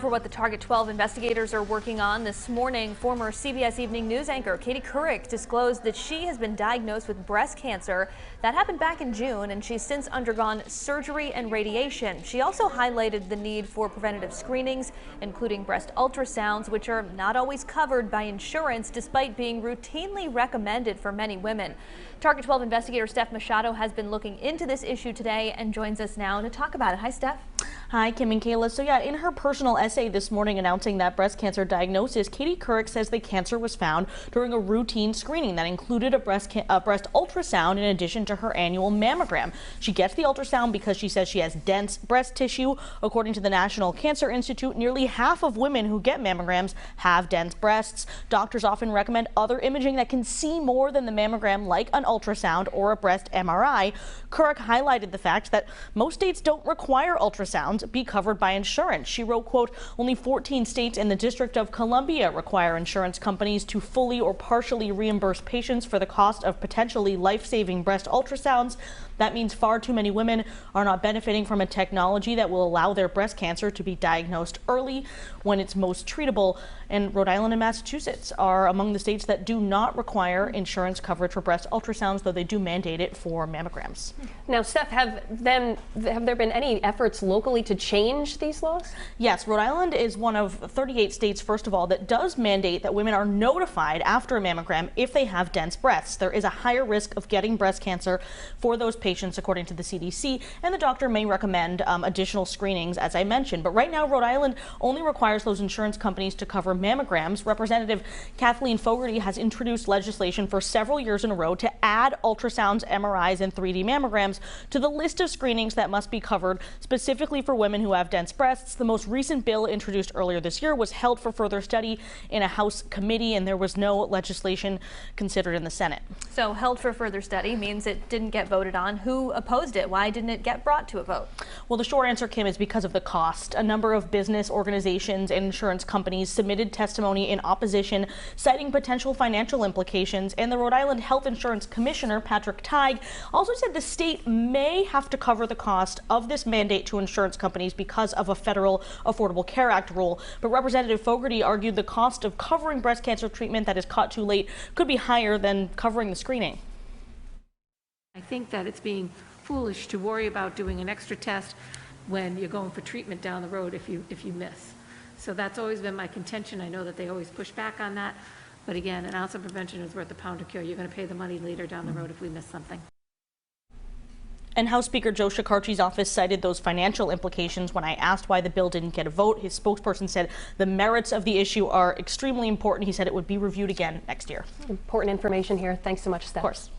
For what the Target 12 investigators are working on this morning, former CBS Evening News anchor Katie Couric disclosed that she has been diagnosed with breast cancer. That happened back in June, and she's since undergone surgery and radiation. She also highlighted the need for preventative screenings, including breast ultrasounds, which are not always covered by insurance, despite being routinely recommended for many women. Target 12 investigator Steph Machado has been looking into this issue today and joins us now to talk about it. Hi, Steph. Hi, Kim and Kayla. So yeah, in her personal essay this morning announcing that breast cancer diagnosis, Katie Couric says the cancer was found during a routine screening that included a breast ultrasound in addition to her annual mammogram. She gets the ultrasound because she says she has dense breast tissue. According to the National Cancer Institute, nearly half of women who get mammograms have dense breasts. Doctors often recommend other imaging that can see more than the mammogram, like an ultrasound or a breast MRI. Couric highlighted the fact that most states don't require ultrasounds be covered by insurance. She wrote, quote, only 14 states and the District of Columbia require insurance companies to fully or partially reimburse patients for the cost of potentially life-saving breast ultrasounds. That means far too many women are not benefiting from a technology that will allow their breast cancer to be diagnosed early when it's most treatable. And Rhode Island and Massachusetts are among the states that do not require insurance coverage for breast ultrasounds, though they do mandate it for mammograms. Now, Steph, have there been any efforts locally to change these laws? Yes, Rhode Island is one of 38 states, first of all, that does mandate that women are notified after a mammogram if they have dense breasts. There is a higher risk of getting breast cancer for those patients, according to the CDC, and the doctor may recommend additional screenings, as I mentioned. But right now, Rhode Island only requires those insurance companies to cover mammograms. Representative Kathleen Fogarty has introduced legislation for several years in a row to add ultrasounds, MRIs, and 3D mammograms to the list of screenings that must be covered specifically for women who have dense breasts. The most recent bill introduced earlier this year was held for further study in a House committee, and there was no legislation considered in the Senate. So held for further study means it didn't get voted on. Who opposed it? Why didn't it get brought to a vote? Well, the short answer, Kim, is because of the cost. A number of business organizations and insurance companies submitted testimony in opposition, citing potential financial implications, and the Rhode Island Health Insurance Commissioner, Patrick Tighe, also said the state may have to cover the cost of this mandate to insurance companies because of a federal Affordable Care Act rule. But Representative Fogarty argued the cost of covering breast cancer treatment that is caught too late could be higher than covering the screening. I think that it's being foolish to worry about doing an extra test when you're going for treatment down the road if you miss. So that's always been my contention. I know that they always push back on that. But again, an ounce of prevention is worth a pound of cure. You're going to pay the money later down the road if we miss something. And House Speaker Joe Shekarchi's office cited those financial implications when I asked why the bill didn't get a vote. His spokesperson said the merits of the issue are extremely important. He said it would be reviewed again next year. Important information here. Thanks so much, Steph. Of course.